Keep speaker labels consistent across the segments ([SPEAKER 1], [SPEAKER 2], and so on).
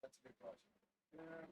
[SPEAKER 1] That's a good question. Yeah.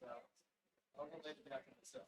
[SPEAKER 1] So I'll go later back in the cell.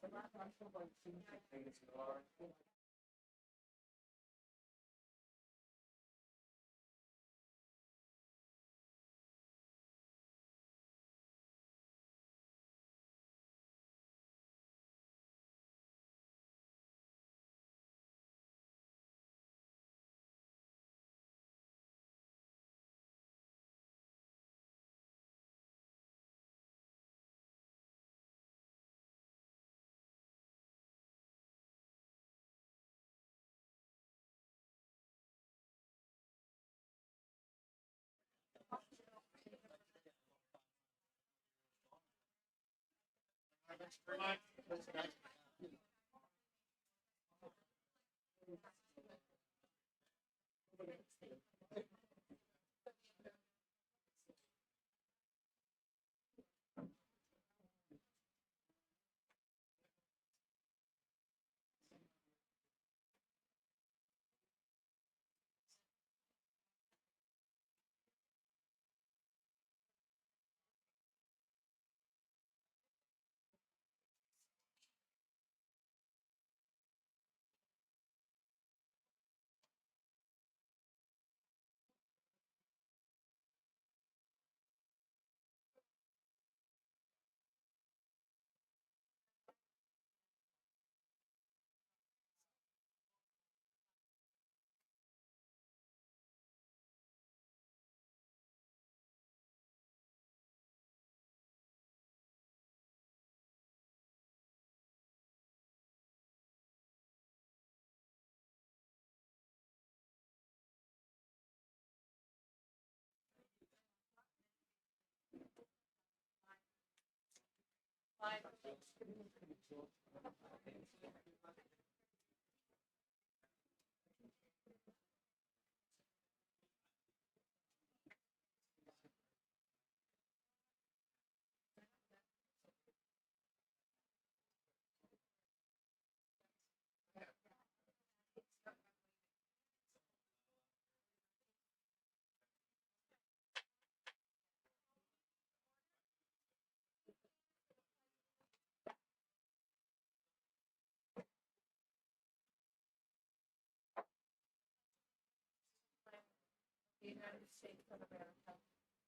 [SPEAKER 2] The United States of America,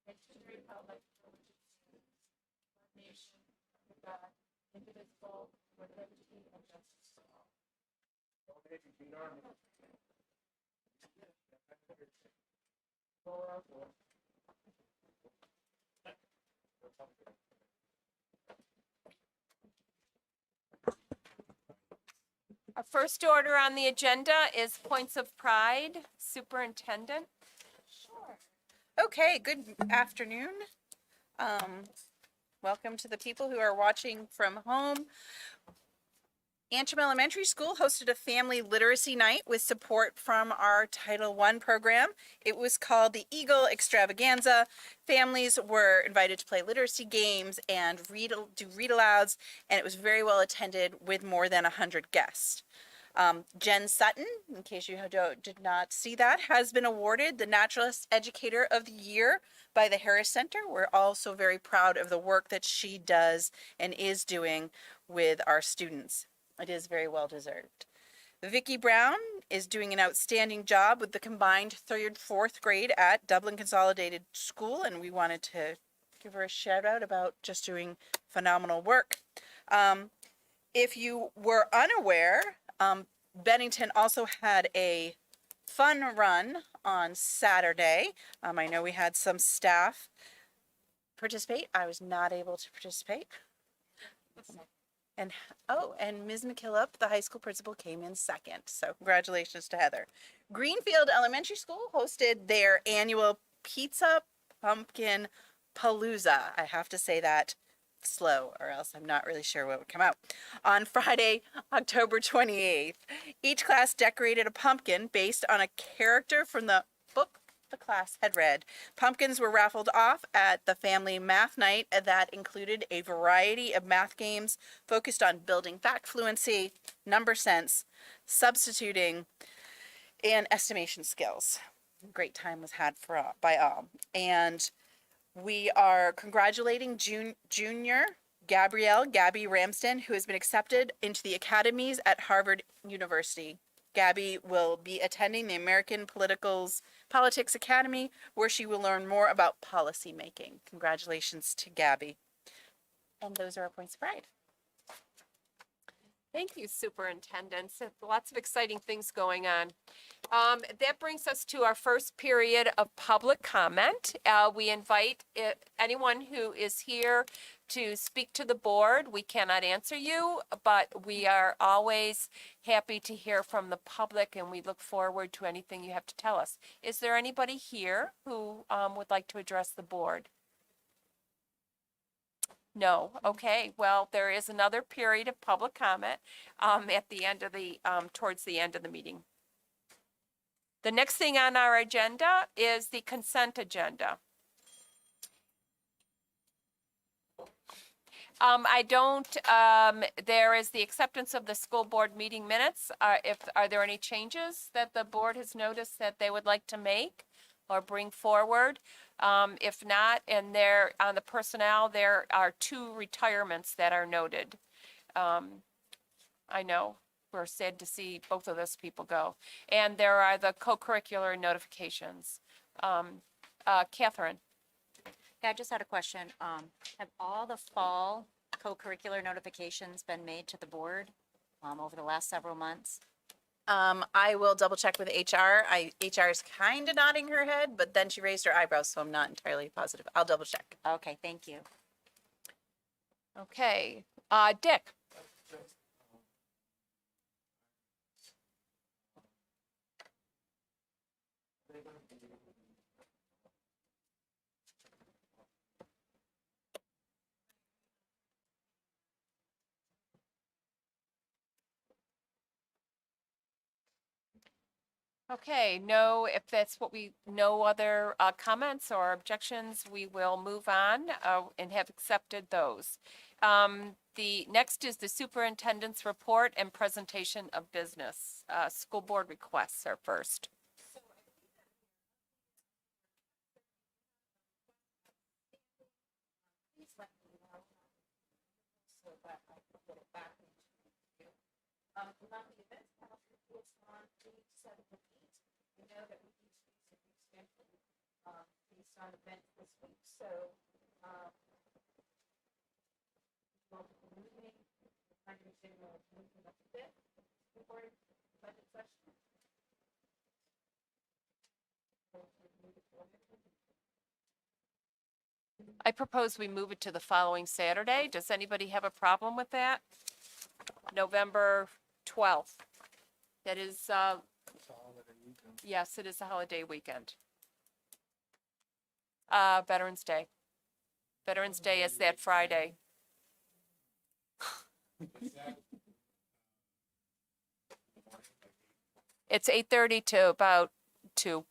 [SPEAKER 2] and to the republic for which it stands, one nation, under God, indivisible, with liberty and justice for all. Our first order on the agenda is points of pride. Superintendent.
[SPEAKER 3] Okay, good afternoon. Welcome to the people who are watching from home. Antrim Elementary School hosted a family literacy night with support from our Title I program. It was called the Eagle Extravaganza. Families were invited to play literacy games and do read-alouds, and it was very well attended with more than 100 guests. Jen Sutton, in case you did not see that, has been awarded the Naturalist Educator of the Year by the Harris Center. We're also very proud of the work that she does and is doing with our students. It is very well deserved. Vicki Brown is doing an outstanding job with the combined 3rd, 4th grade at Dublin Consolidated School, and we wanted to give her a shout out about just doing phenomenal work. If you were unaware, Bennington also had a fun run on Saturday. I know we had some staff participate. I was not able to participate. And Ms. McKillop, the high school principal, came in second. So congratulations to Heather. Greenfield Elementary School hosted their annual Pizza Pumpkin Palooza. I have to say that slow or else I'm not really sure what would come out. On Friday, October 28th, each class decorated a pumpkin based on a character from the book the class had read. Pumpkins were raffled off at the family math night that included a variety of math games focused on building fact fluency, number sense, substituting, and estimation skills. Great time was had by all. And we are congratulating junior Gabby Ramsden, who has been accepted into the academies at Harvard University. Gabby will be attending the American Politics Academy, where she will learn more about policy making. Congratulations to Gabby. And those are our points of pride.
[SPEAKER 4] Thank you, Superintendent. So lots of exciting things going on. That brings us to our first period of public comment. We invite anyone who is here to speak to the board. We cannot answer you, but we are always happy to hear from the public, and we look forward to anything you have to tell us. Is there anybody here who would like to address the board? No. Okay. Well, there is another period of public comment at the end of the towards the end of the meeting. The next thing on our agenda is the consent agenda. I don't. There is the acceptance of the school board meeting minutes. Are there any changes that the board has noticed that they would like to make or bring forward? If not, and there on the personnel, there are 2 retirements that are noted. I know we're sad to see both of those people go. And there are the co-curricular notifications. Catherine.
[SPEAKER 5] Yeah, I just had a question. Have all the fall co-curricular notifications been made to the board over the last several months?
[SPEAKER 3] I will double check with HR. HR is kind of nodding her head, but then she raised her eyebrows, so I'm not entirely positive. I'll double check.
[SPEAKER 5] Okay, thank you.
[SPEAKER 4] Okay. Dick. Okay, no, if that's what no other comments or objections, we will move on and have accepted those. The next is the superintendent's report and presentation of business. School board requests are first.
[SPEAKER 2] We know that we need to do some extension based on events this week. So we'll be moving, I understand we'll move up a bit before budget session.
[SPEAKER 4] I propose we move it to the following Saturday. Does anybody have a problem with that? November 12th. That is, yes, it is a holiday weekend. Veterans Day. Veterans Day is that Friday. It's 8:30 to about 2.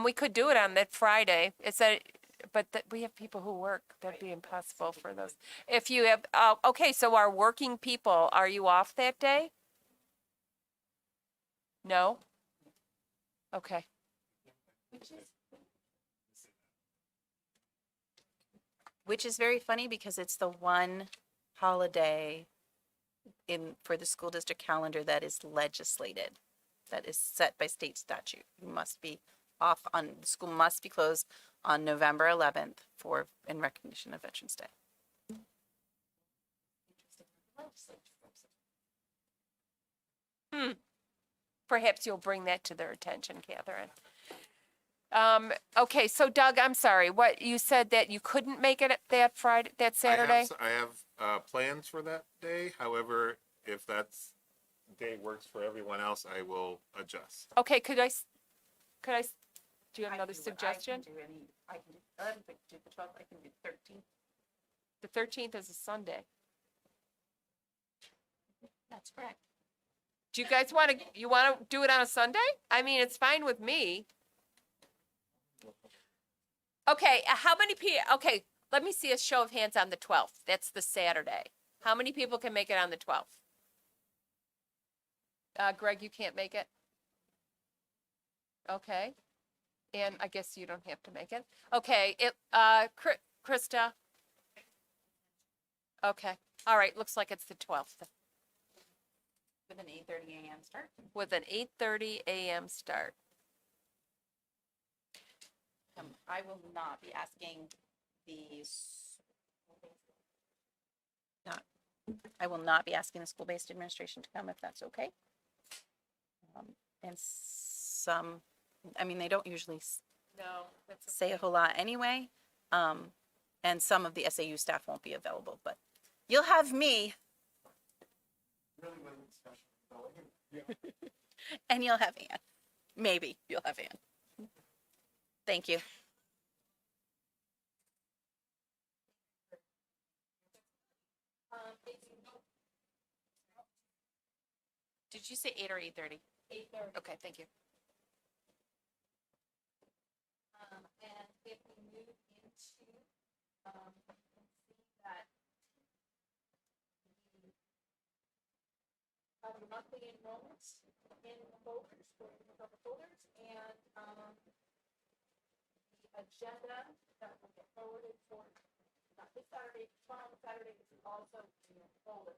[SPEAKER 4] We could do it on that Friday. But we have people who work. That'd be impossible for those. If you have, okay, so our working people, are you off that day? No? Okay.
[SPEAKER 3] Which is very funny because it's the one holiday for the school district calendar that is legislated, that is set by state statute. You must be off on, the school must be closed on November 11th in recognition of Veterans Day.
[SPEAKER 4] Perhaps you'll bring that to their attention, Catherine. Okay, so Doug, I'm sorry, what, you said that you couldn't make it that Friday, that Saturday?
[SPEAKER 6] I have plans for that day. However, if that's day works for everyone else, I will adjust.
[SPEAKER 4] Okay, do you have another suggestion?
[SPEAKER 3] I can do 11th, I can do the 12th, I can do 13th.
[SPEAKER 4] The 13th is a Sunday.
[SPEAKER 5] That's correct.
[SPEAKER 4] Do you guys want to do it on a Sunday? I mean, it's fine with me. Okay, how many okay, let me see a show of hands on the 12th. That's the Saturday. How many people can make it on the 12th? Greg, you can't make it? Okay. And I guess you don't have to make it. Okay, Krista? Okay, all right, looks like it's the 12th.
[SPEAKER 3] With an 8:30 a.m. start.
[SPEAKER 4] With an 8:30 a.m. start.
[SPEAKER 3] I will not be asking I will not be asking the school-based administration to come if that's okay. And I mean, they don't usually
[SPEAKER 4] No, that's
[SPEAKER 3] say a whole lot anyway. And some of the SAU staff won't be available, but you'll have me
[SPEAKER 1] Really when the discussion is going.
[SPEAKER 3] and you'll have Ann. Maybe you'll have Ann. Thank you. Did you say 8 or 8:30?
[SPEAKER 4] 8:30.
[SPEAKER 3] Okay, thank you.
[SPEAKER 2] And if we move into, you can see that the monthly enrollments in the folders, and the agenda that will get forwarded for, not this Saturday, tomorrow Saturday, is also in the folder.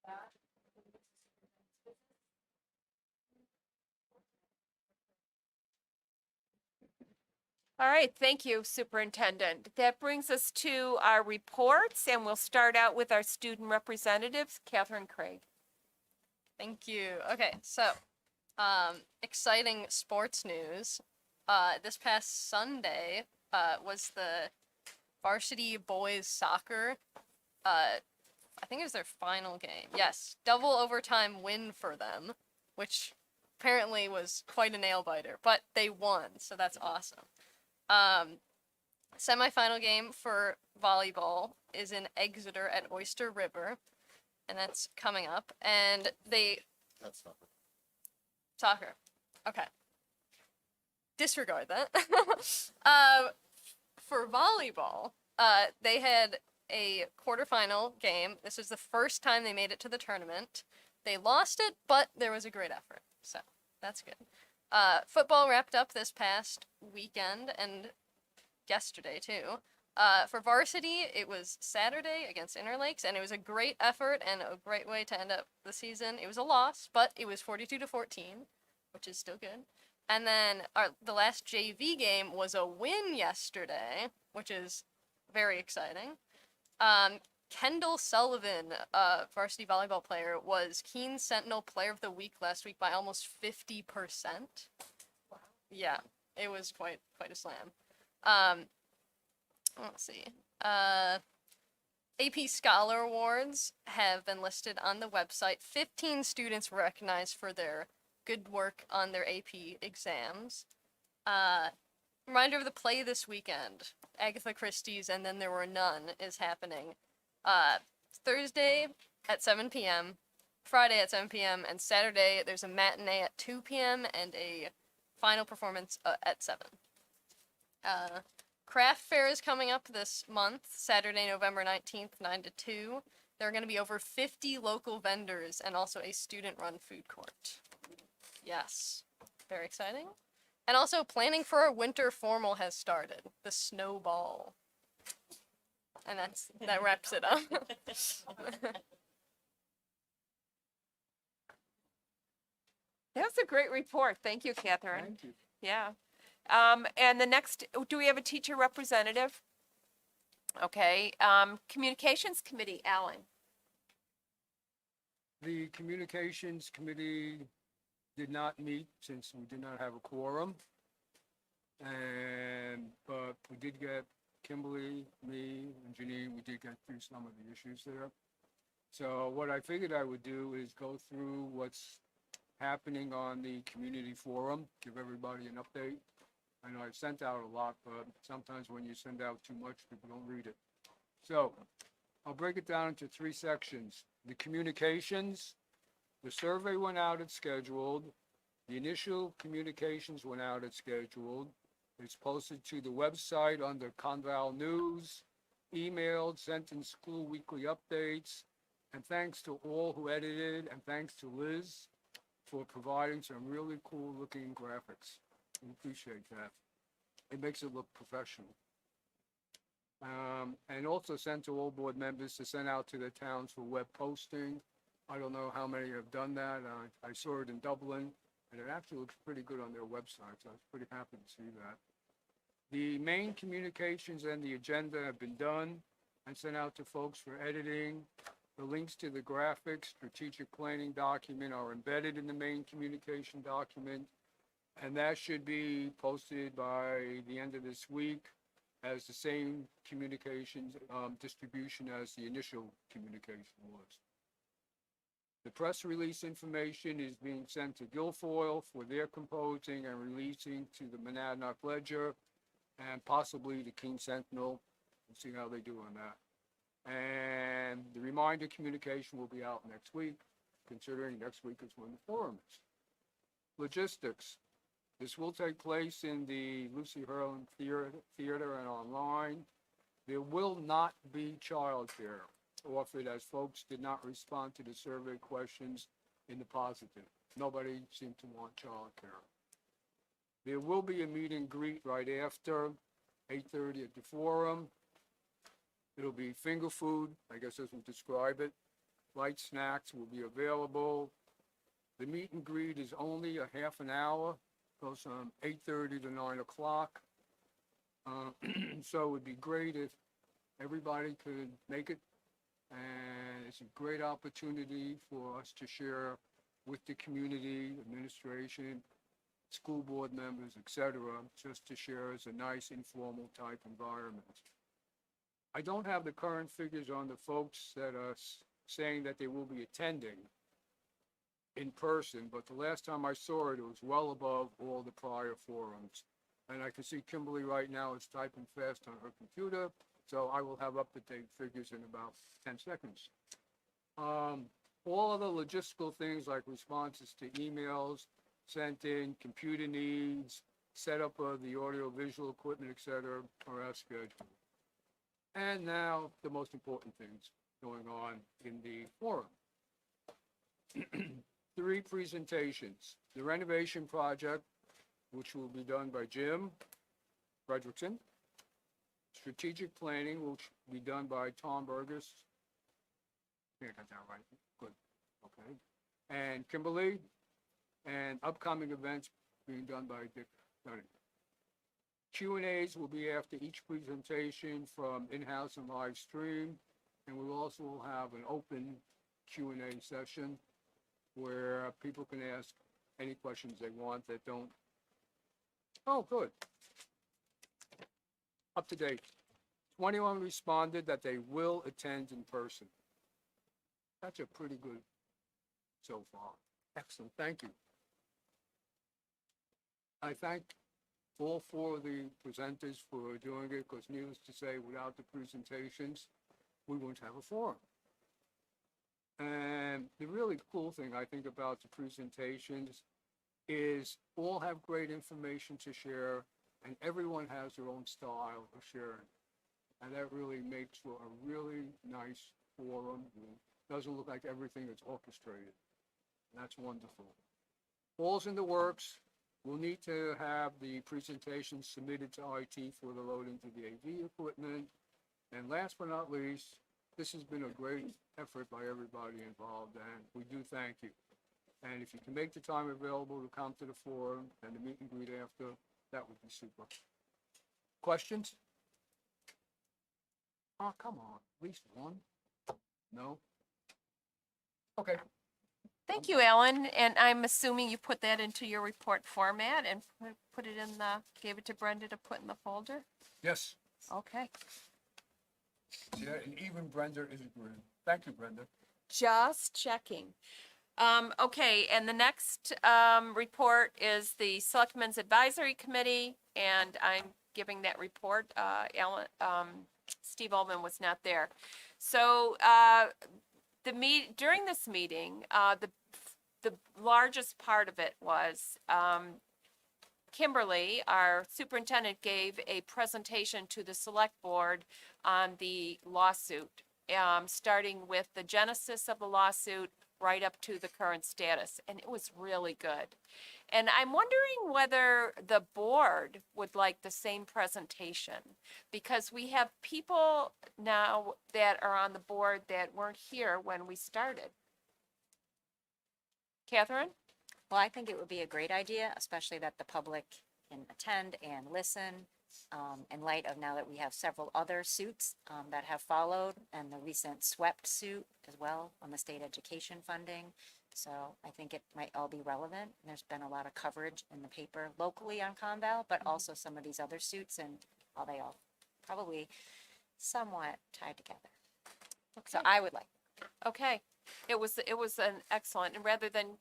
[SPEAKER 2] That.
[SPEAKER 4] All right, thank you, Superintendent. That brings us to our reports, and we'll start out with our student representatives, Catherine Craig.
[SPEAKER 7] Thank you. Okay, so exciting sports news. This past Sunday was the varsity boys soccer. I think it was their final game. Yes, double overtime win for them, which apparently was quite a nail biter, but they won, so that's awesome. Semifinal game for volleyball is in Exeter at Oyster River, and that's coming up. And
[SPEAKER 6] That's not.
[SPEAKER 7] soccer. Okay. Disregard that. For volleyball, they had a quarterfinal game. This was the first time they made it to the tournament. They lost it, but there was a great effort. So that's good. Football wrapped up this past weekend and yesterday too. For varsity, it was Saturday against Interlakes, and it was a great effort and a great way to end up the season. It was a loss, but it was 42-14, which is still good. And then the last JV game was a win yesterday, which is very exciting. Kendall Sullivan, varsity volleyball player, was Keene Sentinel Player of the Week last week by almost 50%. Wow. Yeah, it was quite a slam. Let's see. AP Scholar Awards have been listed on the website. 15 students were recognized for their good work on their AP exams. Reminder of the play this weekend, Agatha Christie's And Then There Were None is happening. Thursday at 7 p.m., Friday at 7 p.m., and Saturday there's a matinee at 2 p.m. and a final performance at 7. Craft fair is coming up this month, Saturday, November 19th, 9 to 2. There are going to be over 50 local vendors and also a student-run food court. Yes, very exciting. And also, planning for our winter formal has started, the snowball. And that wraps it up.
[SPEAKER 4] That was a great report. Thank you, Catherine.
[SPEAKER 1] Thank you.
[SPEAKER 4] Yeah. And the next, do we have a teacher representative? Okay. Communications Committee, Alan.
[SPEAKER 8] The Communications Committee did not meet since we did not have a quorum. But we did get Kimberly, me, and Janine, we did get through some of the issues there. So what I figured I would do is go through what's happening on the community forum, give everybody an update. I know I've sent out a lot, but sometimes when you send out too much, people don't read it. So I'll break it down into 3 sections. The communications, the survey went out as scheduled. The initial communications went out as scheduled. It's posted to the website under Conval News, emailed, sent in school weekly updates. And thanks to all who edited, and thanks to Liz for providing some really cool looking graphics. We appreciate that. It makes it look professional. And also sent to all board members to send out to the towns for web posting. I don't know how many have done that. I saw it in Dublin, and it actually looks pretty good on their website, so I was pretty happy to see that. The main communications and the agenda have been done and sent out to folks for editing. The links to the graphics, strategic planning document are embedded in the main communication document, and that should be posted by the end of this week as the same communications distribution as the initial communication was. The press release information is being sent to Guilfoyle for their composing and releasing to the Monadnock Ledger and possibly the King Sentinel. We'll see how they do on that. And the reminder communication will be out next week, considering next week is when the forum is. Logistics. This will take place in the Lucy Hurlin Theater and online. There will not be childcare offered as folks did not respond to the survey questions in the positive. Nobody seemed to want childcare. There will be a meet and greet right after 8:30 at the forum. It'll be finger food, I guess as we describe it. Light snacks will be available. The meet and greet is only a half an hour, goes from 8:30 to 9 o'clock. So it would be great if everybody could make it. And it's a great opportunity for us to share with the community, administration, school board members, etc., just to share as a nice informal type environment. I don't have the current figures on the folks that are saying that they will be attending in person, but the last time I saw it, it was well above all the prior forums. And I can see Kimberly right now is typing fast on her computer, so I will have up-to-date figures in about 10 seconds. All of the logistical things like responses to emails sent in, computer needs, setup of the audio-visual equipment, etc., are as scheduled. And now the most important things going on in the forum. 3 presentations. The renovation project, which will be done by Jim Fredrickson. Strategic planning will be done by Tom Burgess. I think I got that right. Good. Okay. And Kimberly. And upcoming events being done by Dick Dunning. Q&As will be after each presentation from in-house and live stream. And we will also have an open Q&A session where people can ask any questions they want that don't. Oh, good. Up to date. 21 responded that they will attend in person. That's a pretty good so far. Excellent, thank you. I thank all four of the presenters for doing it, because needless to say, without the presentations, we wouldn't have a forum. And the really cool thing I think about the presentations is all have great information to share, and everyone has their own style of sharing. And that really makes for a really nice forum. It doesn't look like everything is orchestrated. And that's wonderful. All's in the works. We'll need to have the presentation submitted to IT for the load into the AV equipment. And last but not least, this has been a great effort by everybody involved, and we do thank you. And if you can make the time available to come to the forum and the meet and greet after, that would be super. Questions? Oh, come on, at least one? No? Okay.
[SPEAKER 4] Thank you, Alan, and I'm assuming you put that into your report format and put it in gave it to Brenda to put in the folder?
[SPEAKER 8] Yes.
[SPEAKER 4] Okay.
[SPEAKER 8] Yeah, and even Brenda is agreeing. Thank you, Brenda.
[SPEAKER 4] Just checking. Okay, and the next report is the Selectmen's Advisory Committee, and I'm giving that report. Steve Ullman was not there. So during this meeting, the largest part of it was Kimberly, our superintendent, gave a presentation to the select board on the lawsuit, starting with the genesis of the lawsuit right up to the current status, and it was really good. And I'm wondering whether the board would like the same presentation, because we have people now that are on the board that weren't here when we started. Catherine?
[SPEAKER 5] Well, I think it would be a great idea, especially that the public can attend and listen, in light of now that we have several other suits that have followed, and the recent SWEPT suit as well on the state education funding. So I think it might all be relevant. And there's been a lot of coverage in the paper locally on Conval, but also some of these other suits, and how they all probably somewhat tied together. So I would like.
[SPEAKER 4] Okay, it was an excellent, and rather than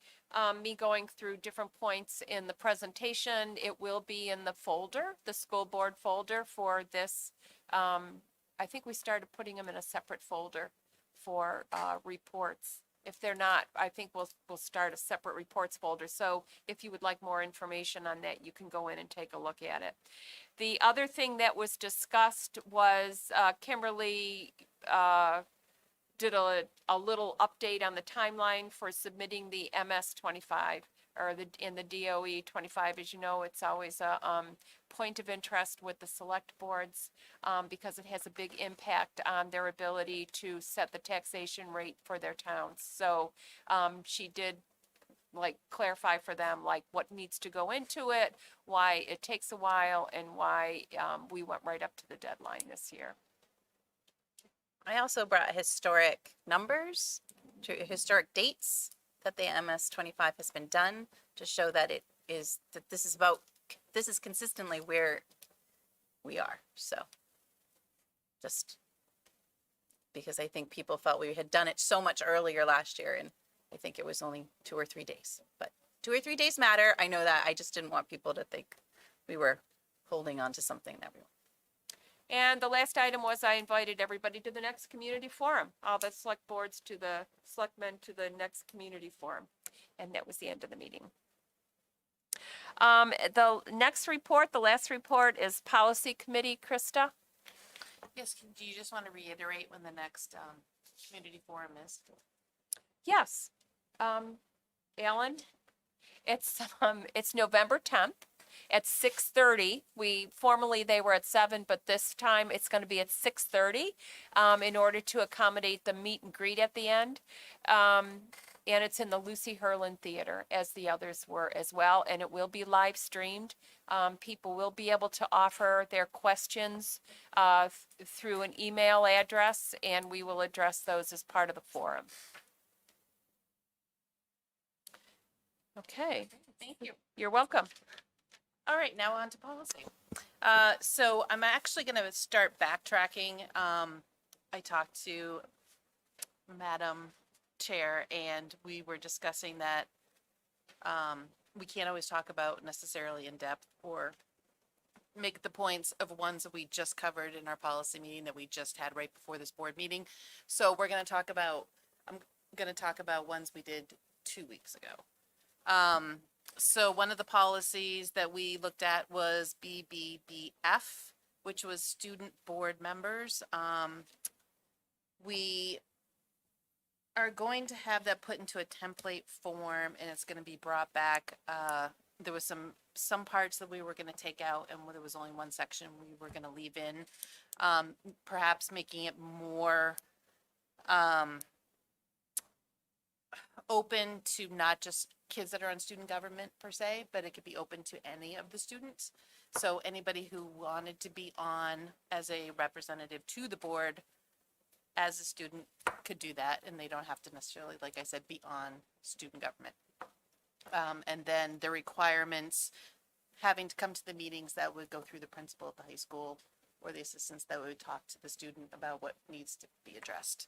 [SPEAKER 4] me going through different points in the presentation, it will be in the folder, the school board folder for this. I think we started putting them in a separate folder for reports. If they're not, I think we'll start a separate reports folder. So if you would like more information on that, you can go in and take a look at it. The other thing that was discussed was Kimberly did a little update on the timeline for submitting the MS-25 or in the DOE 25. As you know, it's always a point of interest with the select boards because it has a big impact on their ability to set the taxation rate for their towns. So she did clarify for them what needs to go into it, why it takes a while, and why we went right up to the deadline this year.
[SPEAKER 3] I also brought historic numbers, historic dates that the MS-25 has been done to show that this is consistently where we are. So just because I think people felt we had done it so much earlier last year, and I think it was only 2 or 3 days, but 2 or 3 days matter. I know that. I just didn't want people to think we were holding on to something that we weren't.
[SPEAKER 4] And the last item was I invited everybody to the next community forum, all the select boards to the selectmen to the next community forum. And that was the end of the meeting. The next report, the last report, is Policy Committee. Krista?
[SPEAKER 9] Yes, do you just want to reiterate when the next community forum is?
[SPEAKER 4] Yes. Alan? It's November 10th. At 6:30, formerly they were at 7, but this time it's going to be at 6:30 in order to accommodate the meet and greet at the end. And it's in the Lucy Herland Theater, as the others were as well, and it will be live streamed. People will be able to offer their questions through an email address, and we will address those as part of the forum. Okay.
[SPEAKER 9] Thank you.
[SPEAKER 4] You're welcome.
[SPEAKER 3] All right, now on to policy. So I'm actually going to start backtracking. I talked to Madam Chair, and we were discussing that
[SPEAKER 9] we can't always talk about necessarily in depth or make the points of ones that we just covered in our policy meeting that we just had right before this board meeting. So we're gonna talk about, I'm gonna talk about ones we did 2 weeks ago. So one of the policies that we looked at was BBBF, which was student board members. We are going to have that put into a template form and it's gonna be brought back. There was some parts that we were gonna take out and there was only one section we were gonna leave in. Perhaps making it more, open to not just kids that are on student government per se, but it could be open to any of the students. So anybody who wanted to be on as a representative to the board as a student could do that, and they don't have to necessarily, like I said, be on student government. And then the requirements, having to come to the meetings that would go through the principal at the high school or the assistants that would talk to the student about what needs to be addressed.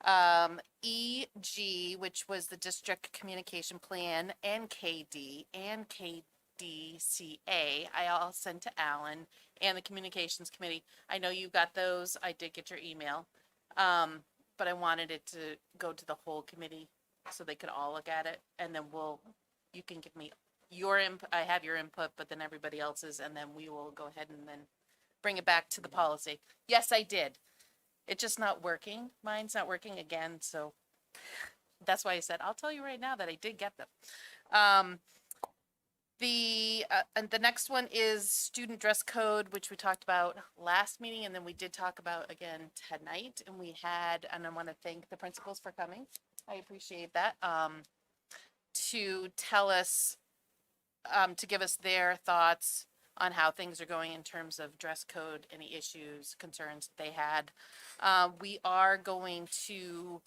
[SPEAKER 9] EG, which was the district communication plan, and KD and KDCA, I all sent to Alan and the communications committee. I know you got those. I did get your email. But I wanted it to go to the whole committee so they could all look at it, and then you can give me your input. I have your input, but then everybody else's, and then we will go ahead and then bring it back to the policy. Yes, I did. It's just not working. Mine's not working again, so that's why I said, I'll tell you right now that I did get them. And the next one is student dress code, which we talked about last meeting, and then we did talk about again tonight, and I want to thank the principals for coming. I appreciate that. To tell us, to give us their thoughts on how things are going in terms of dress code, any issues, concerns they had. We are going to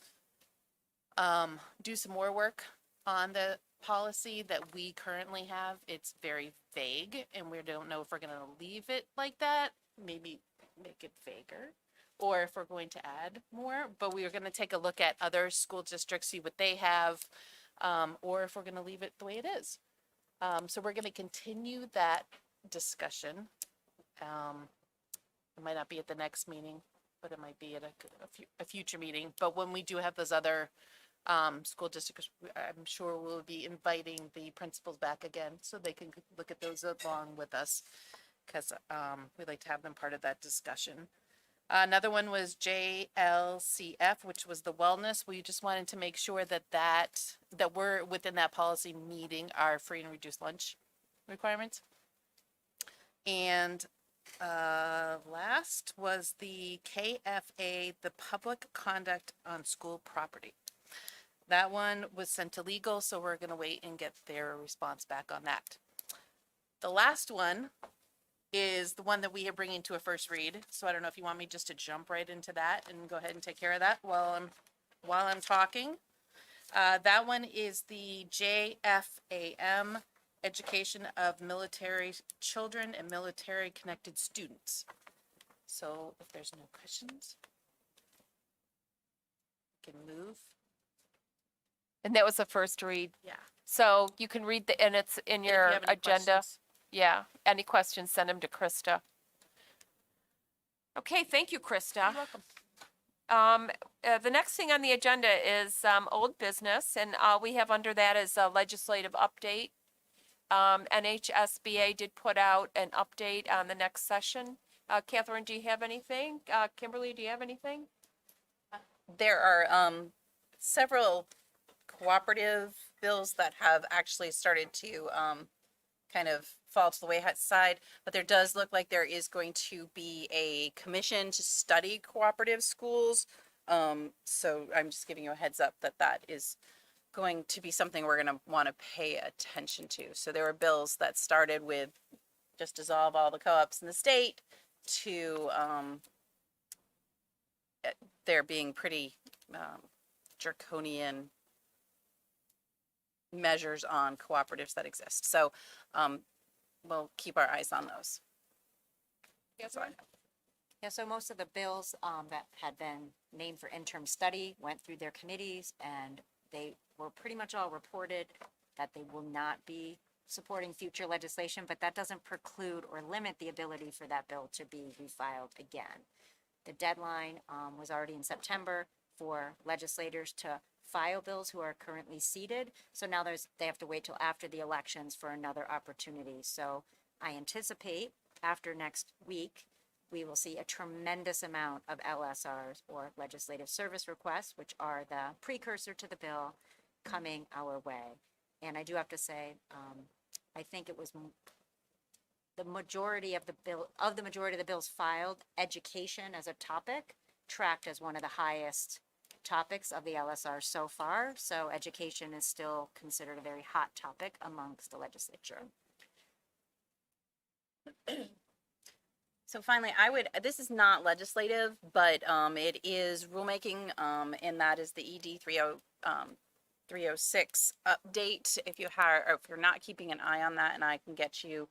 [SPEAKER 9] do some more work on the policy that we currently have. It's very vague and we don't know if we're going to leave it like that, maybe make it vaguer, or if we're going to add more, but we are going to take a look at other school districts, see what they have, or if we're going to leave it the way it is. So we're going to continue that discussion. It might not be at the next meeting, but it might be at a future meeting. But when we do have those other school districts, I'm sure we'll be inviting the principals back again so they can look at those along with us, because we'd like to have them part of that discussion. Another one was JLCF, which was the wellness. We just wanted to make sure that we're within that policy meeting our free and reduced lunch requirements. And last was the KFA, the public conduct on school property. That one was sent to legal, so we're gonna wait and get their response back on that. The last one is the one that we are bringing to a first read. So I don't know if you want me just to jump right into that and go ahead and take care of that while I'm talking. That one is the JFAM, Education of Military Children and Military Connected Students. So if there's no questions, we can move.
[SPEAKER 4] And that was the first read.
[SPEAKER 9] Yeah.
[SPEAKER 4] So you can read and it's in
[SPEAKER 9] And if you
[SPEAKER 4] your
[SPEAKER 9] have any
[SPEAKER 4] agenda.
[SPEAKER 9] questions-
[SPEAKER 4] Yeah. Any questions, send them to Krista. Okay, thank you, Krista.
[SPEAKER 9] You're welcome.
[SPEAKER 4] The next thing on the agenda is old business, and we have under that is a legislative update. NHSBA did put out an update on the next session. Catherine, do you have anything? Kimberly, do you have anything?
[SPEAKER 3] There are several cooperative bills that have actually started to kind of fall to the wayside, but there does look like there is going to be a commission to study cooperative schools. So I'm just giving you a heads up that is going to be something we're going to want to pay attention to. So there were bills that started with just dissolve all the co-ops in the state to there being pretty draconian measures on cooperatives that exist. So we'll keep our eyes on those.
[SPEAKER 4] Catherine?
[SPEAKER 5] Yeah, so most of the bills that had been named for interim study went through their committees, and they were pretty much all reported that they will not be supporting future legislation, but that doesn't preclude or limit the ability for that bill to be refiled again. The deadline was already in September for legislators to file bills who are currently seated. So now they have to wait till after the elections for another opportunity. So I anticipate after next week, we will see a tremendous amount of LSRs or legislative service requests, which are the precursor to the bill, coming our way. And I do have to say, I think it was the majority of the bills filed, education as a topic tracked as one of the highest topics of the LSR so far. So education is still considered a very hot topic amongst the legislature.
[SPEAKER 3] So finally, this is not legislative, but it is rulemaking, and that is the ED 306 update. If you're not keeping an eye on that, and I can get you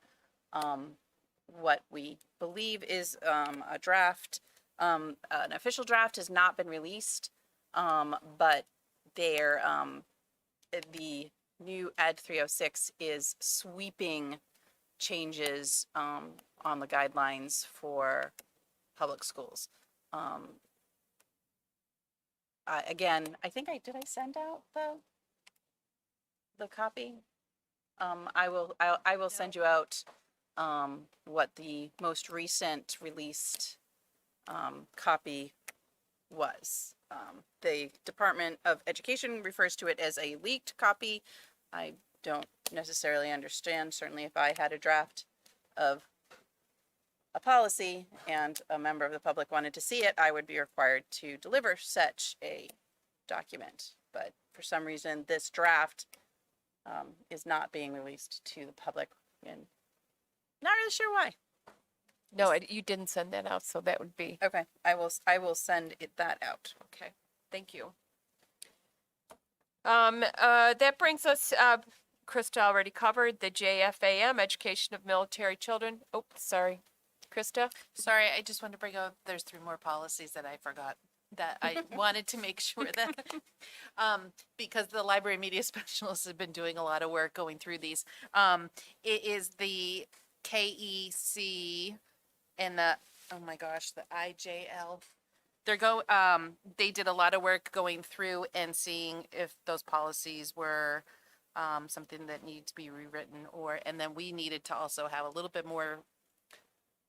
[SPEAKER 3] what we believe is a draft. An official draft has not been released, but the new Ed 306 is sweeping changes on the guidelines for public schools. Again, I think did I send out the copy? I will send you out what the most recent released copy was. The Department of Education refers to it as a leaked copy. I don't necessarily understand. Certainly if I had a draft of a policy and a member of the public wanted to see it, I would be required to deliver such a document. But for some reason, this draft is not being released to the public, and not really sure why.
[SPEAKER 4] No, you didn't send that out, so that would be,
[SPEAKER 3] Okay, I will send that out.
[SPEAKER 4] okay, thank you. That brings us, Krista already covered the JFAM, Education of Military Children. Oh, sorry. Krista?
[SPEAKER 9] Sorry, I just wanted to bring up, there's 3 more policies that I forgot that I wanted to make sure that, because the library media specialists have been doing a lot of work going through these. It is the KEC and the, oh my gosh, the IJL. They did a lot of work going through and seeing if those policies were something that needed to be rewritten, and then we needed to also have a little bit more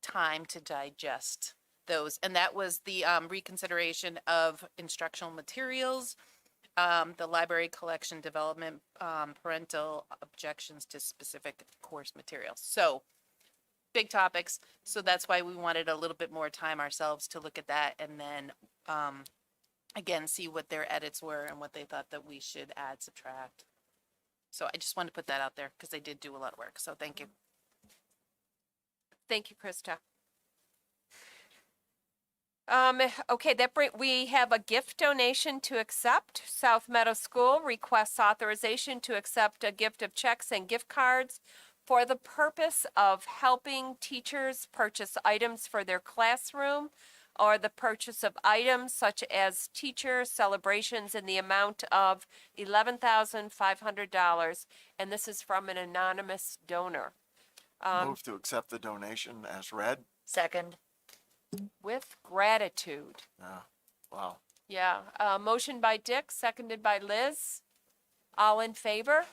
[SPEAKER 9] time to digest those. And that was the reconsideration of instructional materials, the library collection development, parental objections to specific course materials. So big topics. So that's why we wanted a little bit more time ourselves to look at that, and then again, see what their edits were and what they thought that we should add, subtract. So I just wanted to put that out there because they did do a lot of work. So thank you.
[SPEAKER 4] Thank you, Krista. Okay, we have a gift donation to accept. South Meadow School requests authorization to accept a gift of checks and gift cards for the purpose of helping teachers purchase items for their classroom, or the purchase of items such as teacher celebrations in the amount of $11,500. And this is from an anonymous donor.
[SPEAKER 10] Move to accept the donation as read.
[SPEAKER 5] Second.
[SPEAKER 4] With gratitude.
[SPEAKER 10] Wow.
[SPEAKER 4] Yeah, motion by Dick, seconded by Liz. All in favor?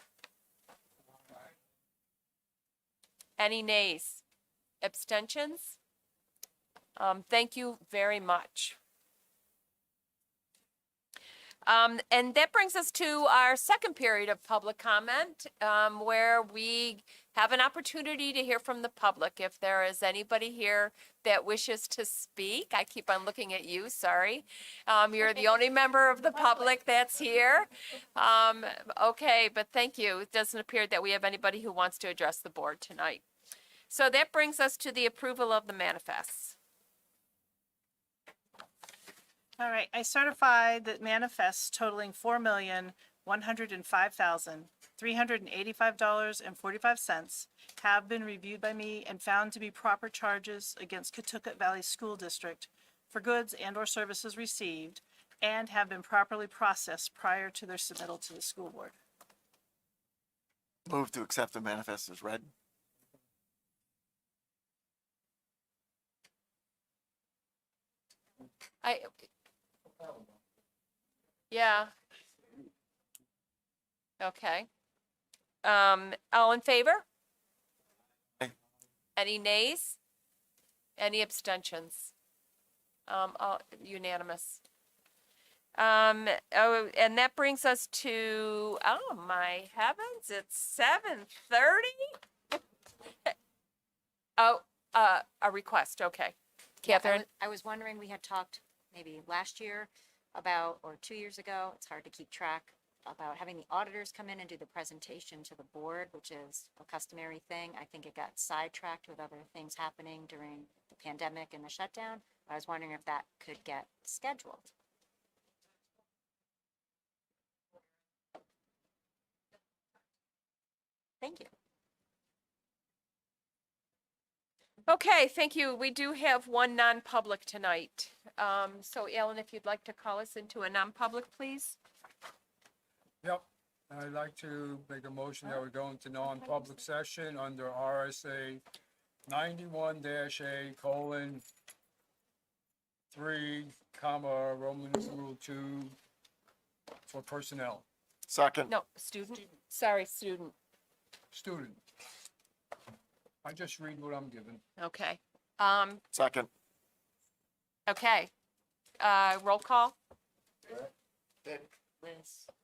[SPEAKER 4] Any nays? Abstentions? Thank you very much. And that brings us to our second period of public comment, where we have an opportunity to hear from the public. If there is anybody here that wishes to speak, I keep on looking at you, sorry. You're the only member of the public that's here. Okay, but thank you. It doesn't appear that we have anybody who wants to address the board tonight. So that brings us to the approval of the manifests.
[SPEAKER 11] All right, I certify that manifests totaling $4,105,385.45 have been reviewed by me and found to be proper charges against Catucket Valley School District for goods and/or services received, and have been properly processed prior to their submittal to the school board.
[SPEAKER 10] Move to accept the manifest as read.
[SPEAKER 4] I, yeah. Okay. All in favor?
[SPEAKER 10] Aye.
[SPEAKER 4] Any nays? Any abstentions? All unanimous. Oh, and that brings us to, oh my heavens, it's 7:30? Oh, a request, okay.
[SPEAKER 5] Yeah,
[SPEAKER 4] Catherine?
[SPEAKER 5] I was wondering, we had talked maybe last year about, or 2 years ago, it's hard to keep track, about having the auditors come in and do the presentation to the board, which is a customary thing. I think it got sidetracked with other things happening during the pandemic and the shutdown. I was wondering if that could get scheduled. Thank you.
[SPEAKER 4] Okay, thank you. We do have one non-public tonight. So Alan, if you'd like to call us into a non-public, please?
[SPEAKER 8] Yep. I'd like to make a motion that we go into non-public session under RSA 91-A:3, Roman numeral 2 for personnel.
[SPEAKER 10] Second.
[SPEAKER 4] No, student? Sorry, student.
[SPEAKER 8] Student. I just read what I'm given.
[SPEAKER 4] Okay.
[SPEAKER 10] Second.
[SPEAKER 4] Okay. Roll call?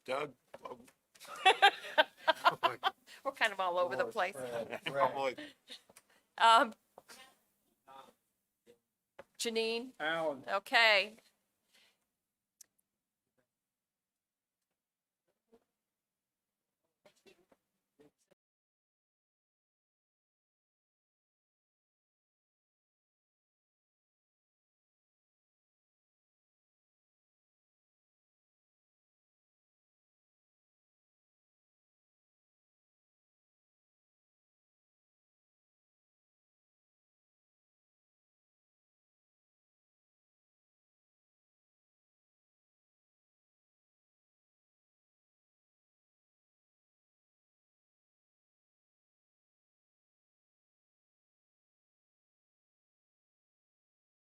[SPEAKER 6] Doug?
[SPEAKER 4] We're kind of all over the place.
[SPEAKER 6] Probably.
[SPEAKER 4] Janine?
[SPEAKER 8] Alan.
[SPEAKER 4] Okay.